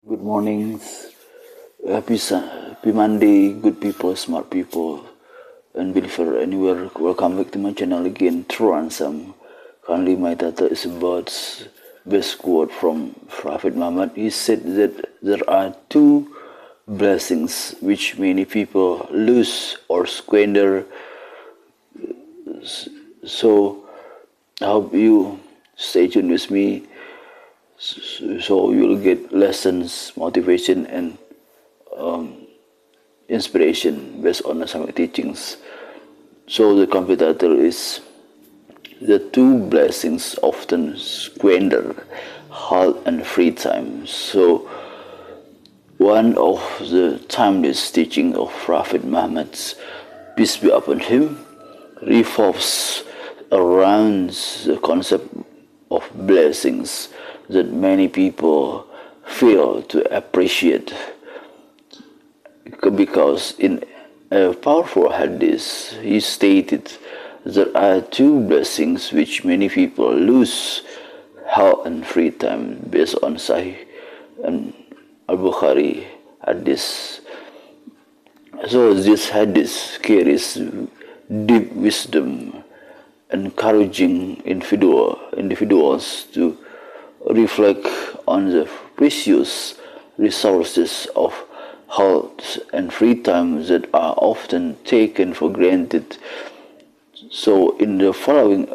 Good mornings, happy Monday, good people, smart people, and believer anywhere. Welcome back to my channel again, True Ransom. Currently, my title is about best quote from Prophet Muhammad. He said that there are two blessings which many people lose or squander. So, I hope you stay tuned with me so you'll get lessons, motivation, and inspiration based on Islamic teachings. So the complete title is The Two Blessings Often Squander, Health and Free Time. So one of the timeless teaching of Prophet Muhammad, peace be upon him, revolves around the concept of blessings that many people fail to appreciate, because in a powerful hadith he stated there are two blessings which many people lose: health and free time, based on Sahih and al-Bukhari hadith. So this hadith carries deep wisdom, encouraging individuals to reflect on the precious resources of health and free time that are often taken for granted. So in the following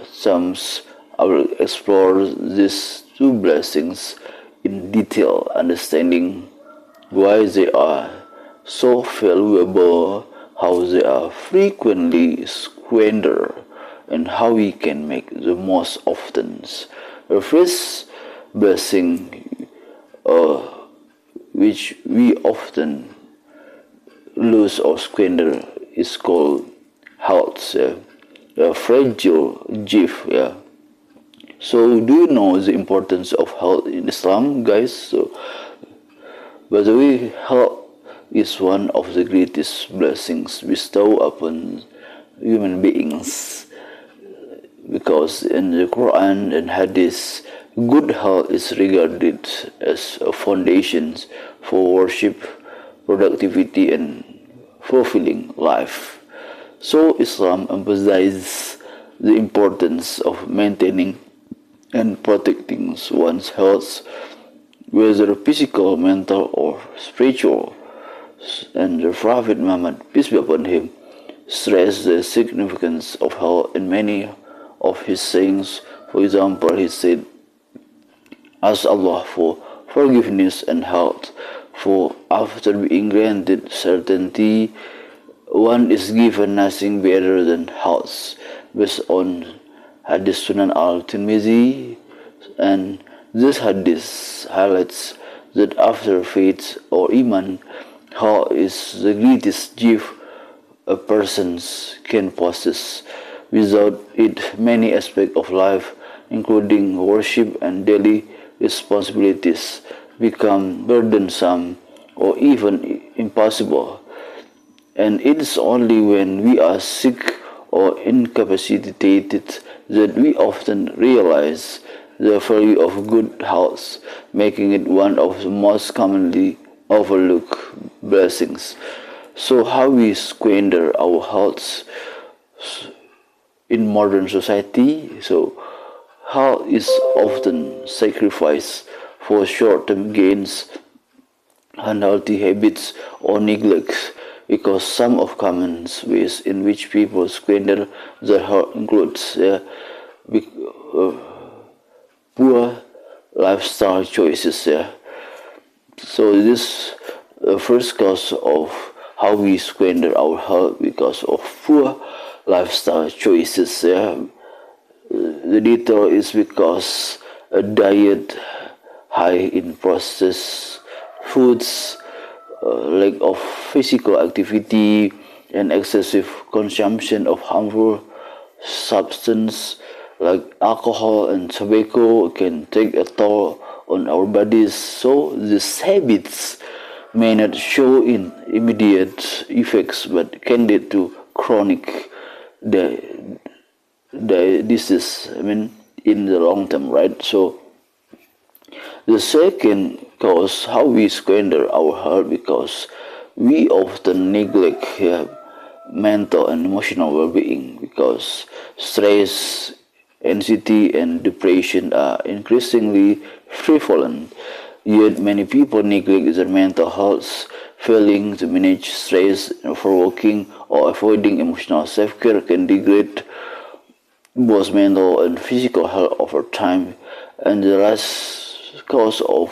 Psalms, I will explore these two blessings in detail, understanding why they are so valuable, how they are frequently squandered, and how we can make the most of them. The first blessing which we often lose or squander is called health, a fragile gift. So do you know the importance of health in Islam, guys? So by the way, health is one of the greatest blessings bestowed upon human beings, because in the Quran and Hadith, good health is regarded as a foundation for worship, productivity, and fulfilling life. So Islam emphasizes the importance of maintaining and protecting one's health, whether physical, mental, or spiritual. And the Prophet Muhammad, peace be upon him, stressed the significance of health in many of his sayings. For example, he said, "Ask Allah for forgiveness and health, for after being granted certainty, one is given nothing better than health," based on Hadith Sunan al-Tirmidhi. And this hadith highlights that after faith or iman, health is the greatest gift a person can possess. Without it, many aspects of life, including worship and daily responsibilities, become burdensome or even impossible. And it is only when we are sick or incapacitated that we often realize the value of good health, making it one of the most commonly overlooked blessings. So how we squander our health in modern society? So health is often sacrificed for short-term gains, unhealthy habits, or neglect, because some of common ways in which people squander their health includes poor lifestyle choices. So this first cause of how we squander our health because of poor lifestyle choices. The detail is because a diet high in processed foods, lack of physical activity, and excessive consumption of harmful substances like alcohol and tobacco can take a toll on our bodies. So these habits may not show in immediate effects but can lead to chronic disease, in the long term, right? So The second cause how we squander our health because we often neglect mental and emotional well-being because stress, anxiety, and depression are increasingly prevalent. Yet many people neglect their mental health, failing to manage stress, overworking, or avoiding emotional self-care can degrade both mental and physical health over time. And the last cause of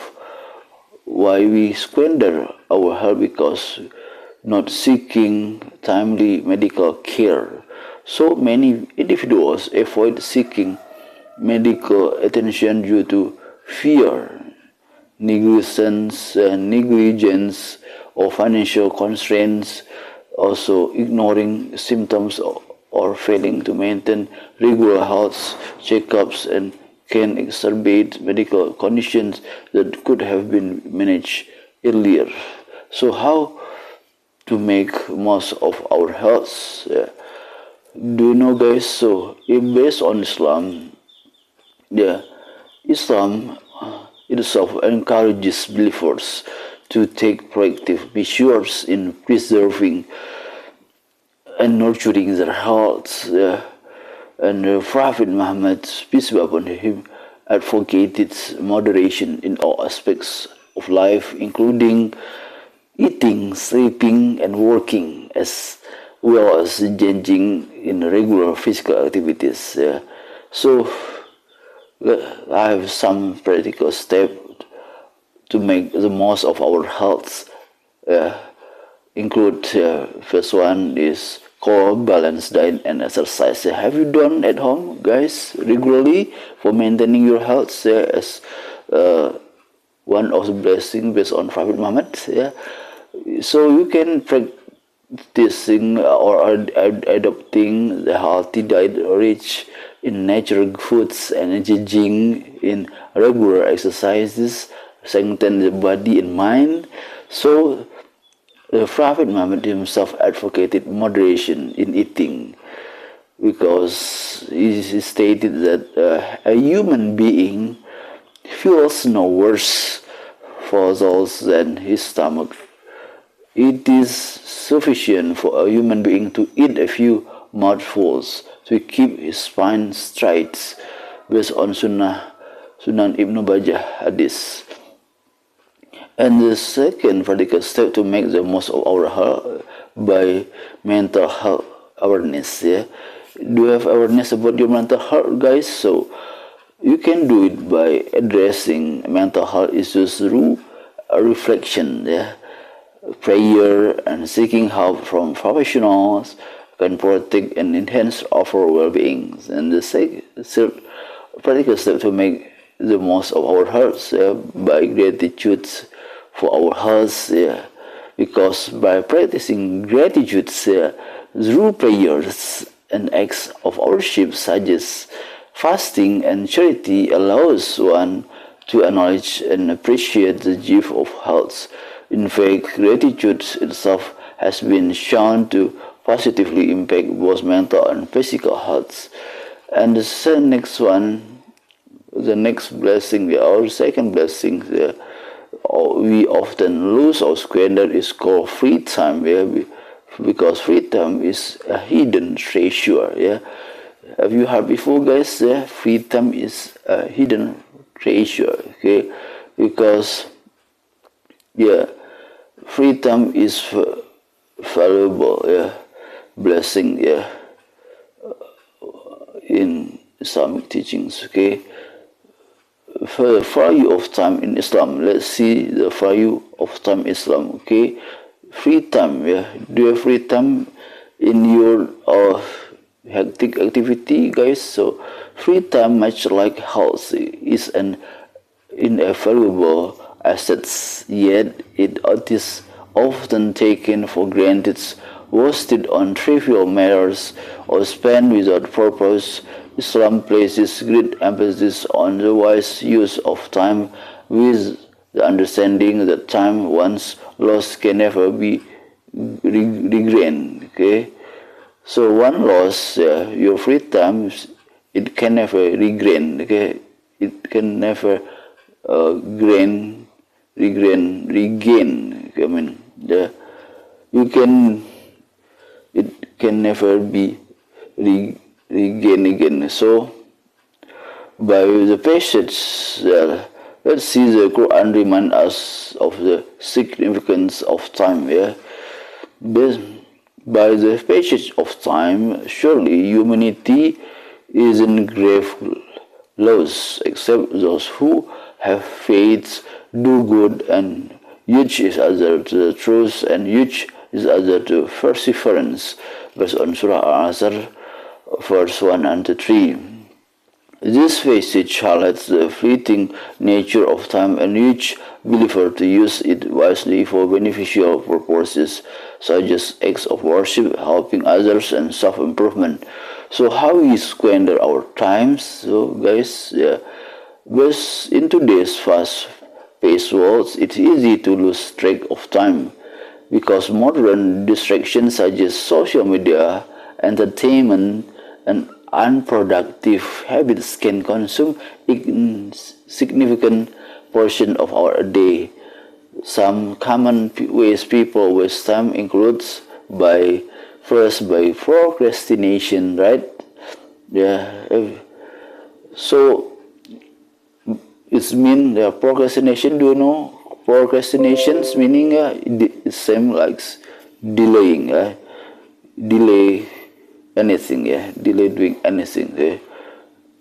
why we squander our health because not seeking timely medical care. So many individuals avoid seeking medical attention due to fear, negligence, or financial constraints, also ignoring symptoms or failing to maintain regular health checkups and can exacerbate medical conditions that could have been managed earlier. So how to make most of our health? Do you know, guys? So if based on Islam, Islam itself encourages believers to take proactive measures in preserving and nurturing their health. And Prophet Muhammad, peace be upon him, advocated moderation in all aspects of life, including eating, sleeping, and working, as well as engaging in regular physical activities. So, I have some practical steps to make the most of our health. Include first one is core balanced diet and exercise. Have you done at home, guys, regularly for maintaining your health? As one of the blessings based on Prophet Muhammad. So you can practicing or adopting the healthy diet rich in natural foods and engaging in regular exercises, strengthen the body and mind. So the Prophet Muhammad himself advocated moderation in eating because he stated that a human being feels no worse for those than his stomach. It is sufficient for a human being to eat a few mouthfuls to keep his spine straight, based on Sunan Ibn Majah Hadith. And the second practical step to make the most of our health by mental health awareness. Do you have awareness about your mental health, guys? So you can do it by addressing mental health issues through a reflection, prayer, and seeking help from professionals can protect and enhance our well-being. And the third practical step to make the most of our health by gratitude for our health, because by practicing gratitude through prayers and acts of worship such as fasting and charity allows one to acknowledge and appreciate the gift of health. In fact, gratitude itself has been shown to positively impact both mental and physical health. And the next one, the next blessing, our second blessing, we often lose or squander is called free time, because free time is a hidden treasure. Have you heard before, guys? Free time is a hidden treasure. Okay, because free time is valuable. Blessing. In Islamic teachings. Okay. For the value of time in Islam, let's see the value of time in Islam. Okay, free time. Do you have free time in your hectic activity, guys? So free time, much like health, is an invaluable asset, yet it is often taken for granted, wasted on trivial matters, or spent without purpose. Islam places great emphasis on the wise use of time, with the understanding that time once lost can never be regained. Okay, so one loss, your free time, it can never regain. Okay, it can never regain. I mean, it can never be regained again. So, by the passage, let's see the Quran remind us of the significance of time. Yeah, by the passage of time, surely humanity is in grave loss, except those who have faith, do good, and urge each other to the truth, and urge each other to perseverance, based on Surah Al-Asr, verse 1 and 3. This passage highlights the fleeting nature of time and each believer to use it wisely for beneficial purposes such as acts of worship, helping others, and self-improvement. So how we squander our times? So guys, because in today's fast-paced world, it's easy to lose track of time because modern distractions such as social media, entertainment, and unproductive habits can consume a significant portion of our day. Some common ways people waste time includes by procrastination, right? So it's mean procrastination. Do you know procrastinations meaning it's same like delaying, delay anything, delay doing anything.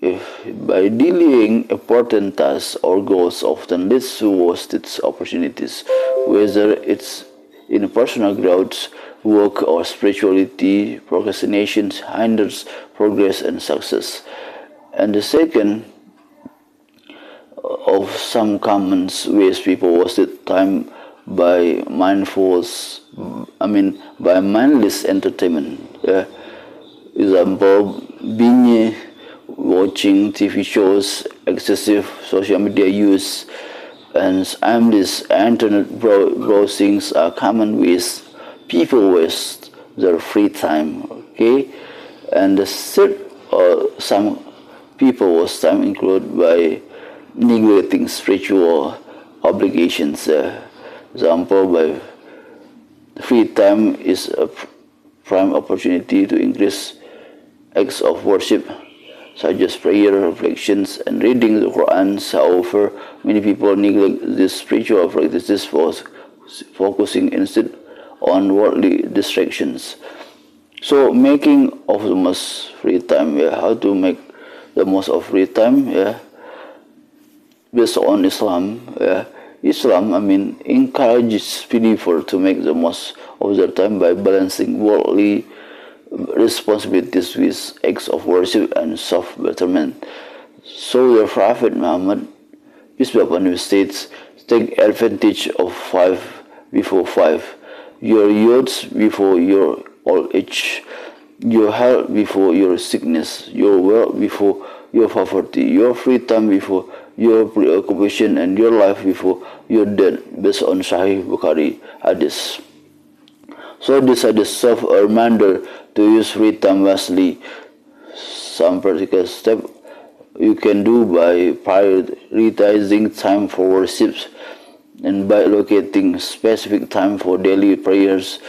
By delaying important tasks or goals often leads to wasted opportunities, whether it's in personal growth, work, or spirituality. Procrastination hinders progress and success. And the second of some common ways people wasted time by mindless entertainment. Example, binge watching TV shows, excessive social media use, and aimless internet browsings are common ways people waste their free time. Okay, and the third, some people waste time include by neglecting spiritual obligations. Example, by free time is a prime opportunity to increase acts of worship such as prayer, reflections, and reading the Quran. However, many people neglect these spiritual practices for focusing instead on worldly distractions. So, making of the most free time. How to make the most of free time? Based on Islam. Islam, encourages people to make the most of their time by balancing worldly responsibilities with acts of worship and self-betterment. So the Prophet Muhammad, peace be upon him, states, take advantage of 5 before 5, your youth before your old age, your health before your sickness, your wealth before your poverty, your free time before your preoccupation, and your life before your death, based on Sahih Bukhari Hadith. So this hadith serves a reminder to use free time wisely. Some practical steps you can do by prioritizing time for worship and by allocating specific time for daily prayers,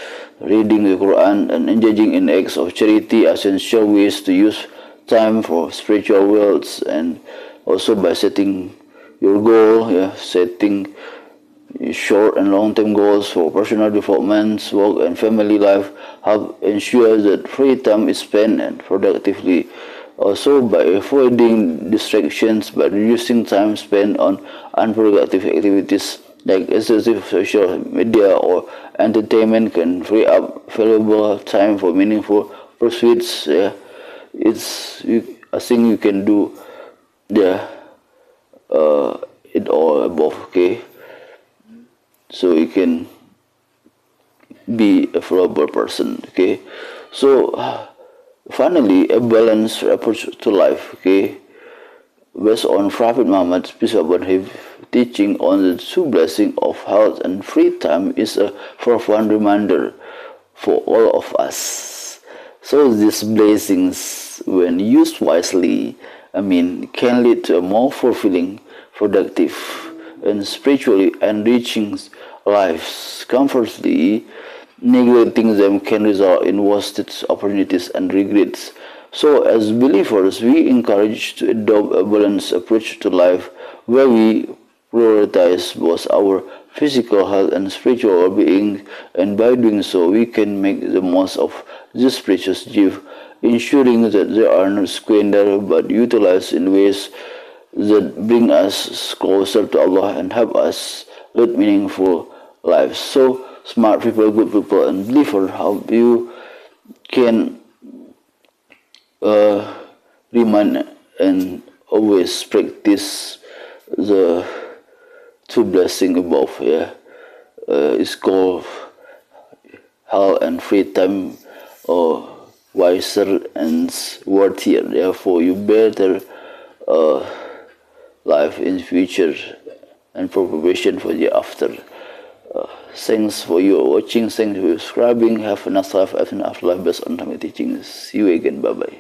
reading the Quran, and engaging in acts of charity, essential ways to use time for spiritual wealth, and also by setting your goal, setting short and long-term goals for personal development, work, and family life help ensure that free time is spent and productively. Also, by avoiding distractions, by reducing time spent on unproductive activities like excessive social media or entertainment can free up valuable time for meaningful pursuits. I think you can do it all above. Okay, so you can be a valuable person. Okay, so finally, a balanced approach to life. Okay, based on Prophet Muhammad, peace be upon him, teaching on the true blessing of health and free time is a profound reminder for all of us. So these blessings, when used wisely, can lead to a more fulfilling, productive, and spiritually enriching lives. Conversely, neglecting them can result in wasted opportunities and regrets. So, as believers, we encourage to adopt a balanced approach to life where we prioritize both our physical health and spiritual well-being, and by doing so, we can make the most of this precious gift, ensuring that they are not squandered but utilized in ways that bring us closer to Allah and help us lead meaningful lives. So, smart people, good people, and believers, how you can remind and always practice the two blessings above. It's called health and free time, or wiser and worthier. Therefore, you better life in future and preparation for the after. Thanks for your watching. Thanks for subscribing. Have a nice life, have an afterlife based on my teachings. See you again. Bye bye.